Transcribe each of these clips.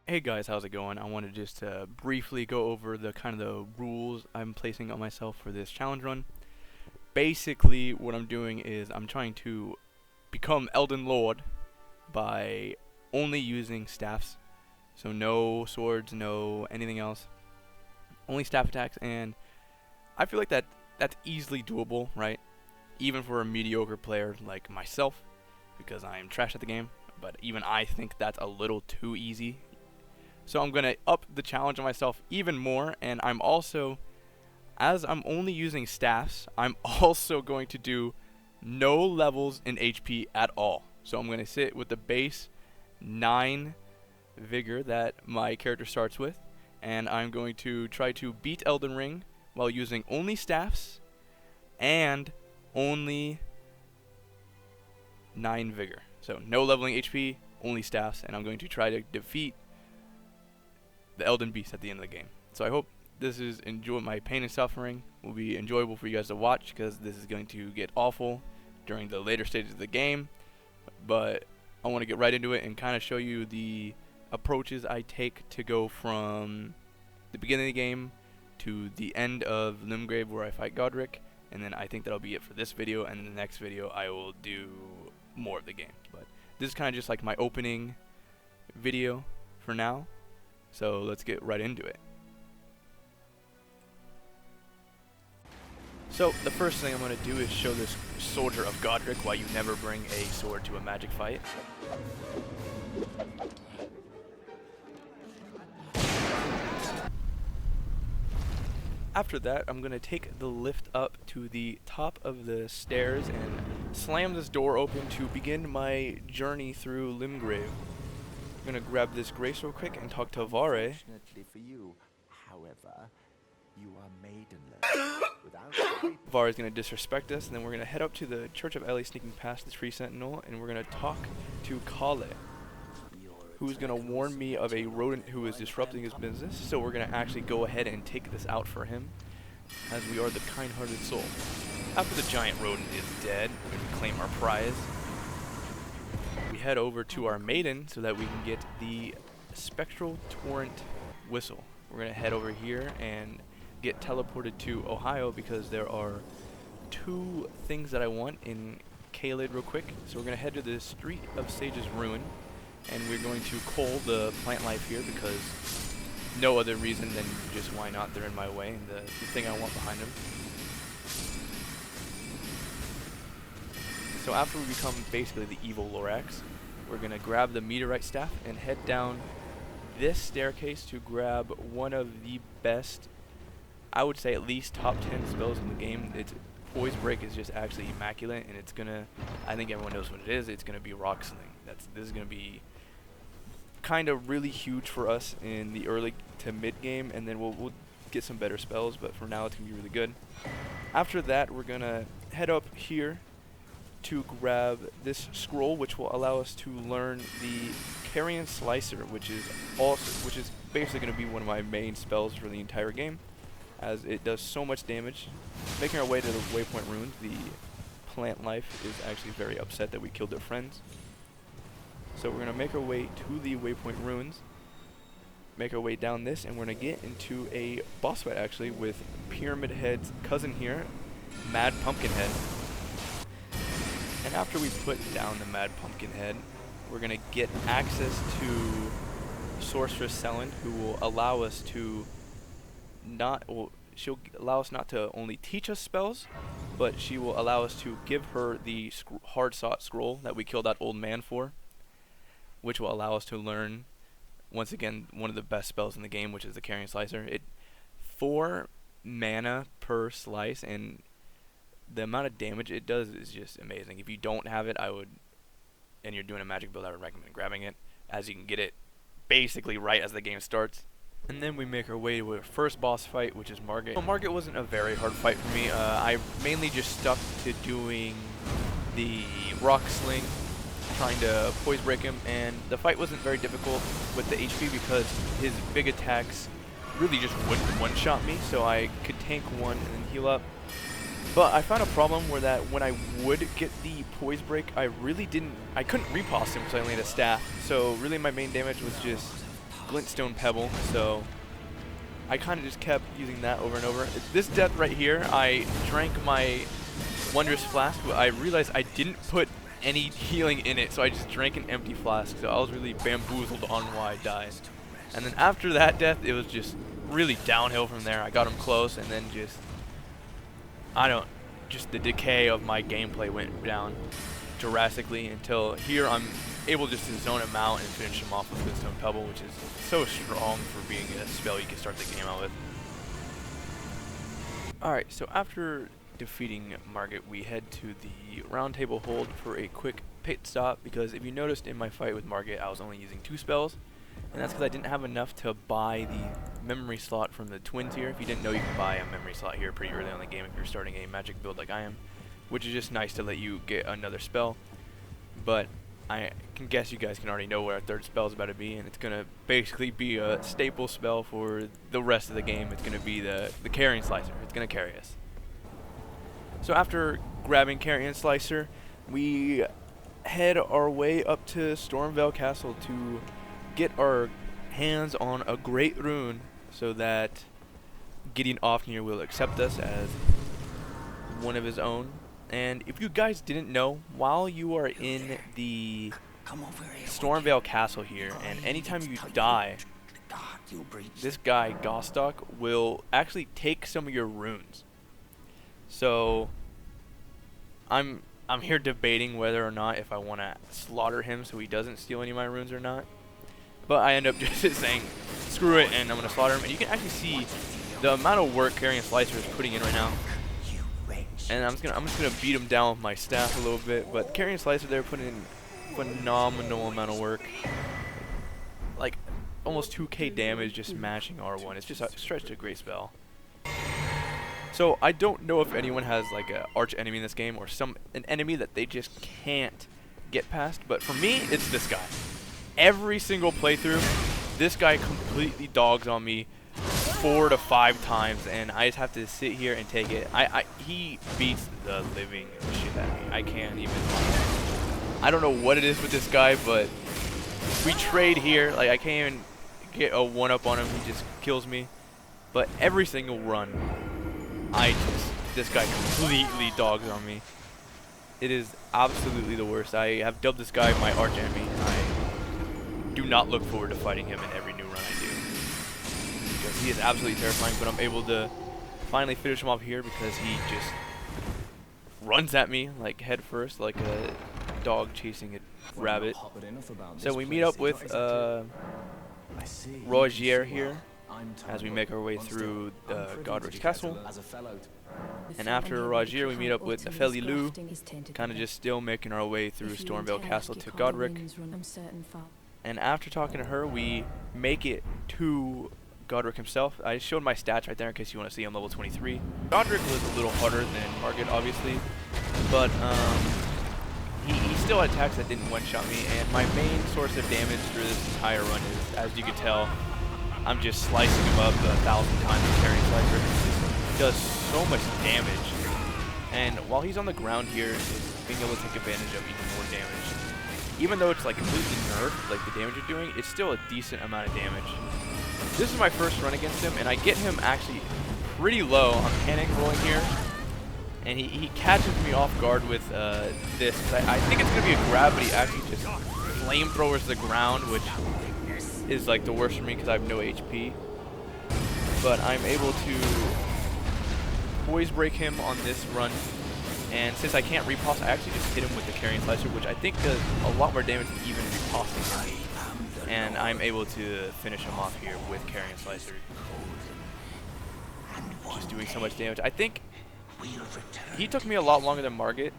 Hey guys, how's it going? I wanted just to briefly go over the kind of the rules I'm placing on myself for this challenge run. Basically, what I'm doing is I'm trying to become Elden Lord by only using staffs. So no swords, no anything else. Only staff attacks, and I feel like that's easily doable, right? Even for a mediocre player like myself, because I'm trash at the game. But even I think that's a little too easy. So I'm going to up the challenge on myself even more, and I'm also, as I'm only using staffs, I'm also going to do no levels in HP at all. So I'm going to sit with the base 9 vigor that my character starts with, and I'm going to try to beat Elden Ring while using only staffs and only 9 vigor. So no leveling HP, only staffs, and I'm going to try to defeat the Elden Beast at the end of the game. So I hope this is my pain and suffering will be enjoyable for you guys to watch, because this is going to get awful during the later stages of the game. But I want to get right into it and kind of show you the approaches I take to go from the beginning of the game to the end of Limgrave, where I fight Godrick, and then I think that'll be it for this video, and in the next video I will do more of the game. But this is kind of just like my opening video for now. So let's get right into it. So the first thing I'm going to do is show this soldier of Godrick why you never bring a sword to a magic fight. After that, I'm going to take the lift up to the top of the stairs and slam this door open to begin my journey through Limgrave. I'm going to grab this grace real quick and talk to Vare. Fortunately for you, however, you are maidenless. Vare is going to disrespect us, and then we're going to head up to the Church of Eli, sneaking past the Tree Sentinel, and we're going to talk to Kale, who's going to warn me of a rodent who is disrupting his business. So we're going to actually go ahead and take this out for him, as we are the kind-hearted soul. After the giant rodent is dead, we can claim our prize. We head over to our maiden so that we can get the Spectral Torrent Whistle. We're going to head over here and get teleported to Ohio, because there are 2 things that I want in Caelid real quick. So we're going to head to the Street of Sage's Ruin, and we're going to cull the plant life here, because no other reason than just why not, they're in my way, and the thing I want behind them. So after we become basically the evil Lorax, we're going to grab the meteorite staff and head down this staircase to grab one of the best, I would say at least top 10 spells in the game. Its Poise Break is just actually immaculate, and it's going to, I think everyone knows what it is, it's going to be Rock Sling. This is going to be kind of really huge for us in the early to mid game, and then we'll get some better spells, but for now it's going to be really good. After that, we're going to head up here to grab this scroll, which will allow us to learn the Carrion Slicer, which is basically going to be one of my main spells for the entire game, as it does so much damage. Making our way to the Waypoint Ruins, the plant life is actually very upset that we killed their friends. So we're going to make our way to the Waypoint Ruins, make our way down this, and we're going to get into a boss fight actually with Pyramid Head's cousin here, Mad Pumpkinhead. And after we put down the Mad Pumpkinhead, we're going to get access to Sorceress Selene, who will allow us to she'll allow us not to only teach us spells, but she will allow us to give her the hard-sought scroll that we killed that old man for, which will allow us to learn, once again, one of the best spells in the game, which is the Carrion Slicer. 4 mana per slice, and the amount of damage it does is just amazing. If you don't have it, and you're doing a magic build, I would recommend grabbing it, as you can get it basically right as the game starts. And then we make our way to our first boss fight, which is Margit. Well, Margit wasn't a very hard fight for me. I mainly just stuck to doing the Rock Sling, trying to Poise Break him, and the fight wasn't very difficult with the HP, because his big attacks really just wouldn't one-shot me, so I could tank one and then heal up. But I found a problem where that when I would get the Poise Break, I couldn't riposte him because I only had a staff. So really my main damage was just glintstone pebble, so I kind of just kept using that over and over. This death right here, I drank my wondrous flask, but I realized I didn't put any healing in it, so I just drank an empty flask, so I was really bamboozled on why I died. And then after that death, it was just really downhill from there. I got him close, and then just the decay of my gameplay went down drastically until here I'm able just to zone him out and finish him off with Glintstone Pebble, which is so strong for being a spell you can start the game out with. Alright, so after defeating Margit, we head to the round table hold for a quick pit stop, because if you noticed in my fight with Margit, I was only using 2 spells, and that's because I didn't have enough to buy the memory slot from the twin tier. If you didn't know, you can buy a memory slot here pretty early on in the game if you're starting a magic build like I am, which is just nice to let you get another spell. But I can guess you guys can already know where our 3rd spell is about to be, and it's going to basically be a staple spell for the rest of the game. It's going to be the Carrion Slicer. It's going to carry us. So after grabbing Carrion Slicer, we head our way up to Stormveil Castle to get our hands on a great rune so that Gideon Ofnir will accept us as one of his own. And if you guys didn't know, while you are in the Stormveil Castle here, and anytime you die, this guy, Godrick, will actually take some of your runes. So I'm here debating whether or not if I want to slaughter him so he doesn't steal any of my runes or not. But I end up just saying, screw it, and I'm going to slaughter him. And you can actually see the amount of work Carrion Slicer is putting in right now. And I'm just gonna beat him down with my staff a little bit. But Carrion Slicer there put in phenomenal amount of work. Like almost 2k damage just mashing R1. It's just stretched a great spell. So I don't know if anyone has like an arch enemy in this game or an enemy that they just can't get past. But for me, it's this guy. Every single playthrough, this guy completely dogs on me 4 to 5 times, and I just have to sit here and take it. He beats the living shit at me. I can't even. I don't know what it is with this guy, but we trade here. Like I can't even get a 1-up on him. He just kills me. But every single run, this guy completely dogs on me. It is absolutely the worst. I have dubbed this guy my arch enemy, and I do not look forward to fighting him in every new run I do. Because he is absolutely terrifying, but I'm able to finally finish him off here because he just runs at me like head first, like a dog chasing a rabbit. So we meet up with Rogier here as we make our way through Godrick's castle. And after Rogier, we meet up with Nepheli, kind of just still making our way through Stormveil Castle to Godrick. And after talking to her, we make it to Godrick himself. I showed my stats right there in case you want to see. I'm level 23. Godrick was a little harder than Margit, obviously, but he still had attacks that didn't one-shot me. And my main source of damage through this entire run is, as you can tell, I'm just slicing him up 1,000 times with Carrion Slicer. He does so much damage. And while he's on the ground here, just being able to take advantage of even more damage. Even though it's like completely nerfed, like the damage you're doing, it's still a decent amount of damage. This is my first run against him, and I get him actually pretty low. I'm panic rolling here, and he catches me off guard with this. I think it's going to be a grab, but he actually just flamethrowers the ground, which is like the worst for me because I have no HP. But I'm able to poise break him on this run. And since I can't riposte, I actually just hit him with the Carrion Slicer, which I think does a lot more damage than even riposting. And I'm able to finish him off here with Carrion Slicer. Just doing so much damage. I think he took me a lot longer than Margit.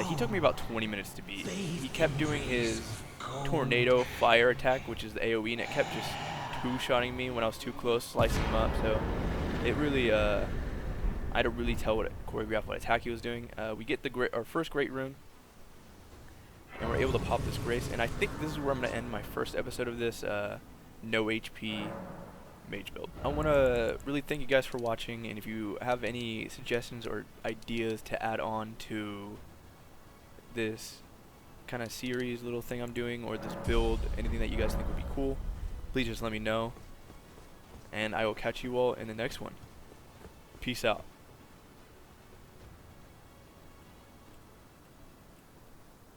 He took me about 20 minutes to beat. He kept doing his tornado fire attack, which is the AoE, and it kept just two-shotting me when I was too close, slicing him up. So it really, I don't really tell what attack he was doing. We get our first great rune, and we're able to pop this grace. And I think this is where I'm going to end my first episode of this no HP mage build. I want to really thank you guys for watching, and if you have any suggestions or ideas to add on to this kind of series little thing I'm doing, or this build, anything that you guys think would be cool, please just let me know. And I will catch you all in the next one. Peace out.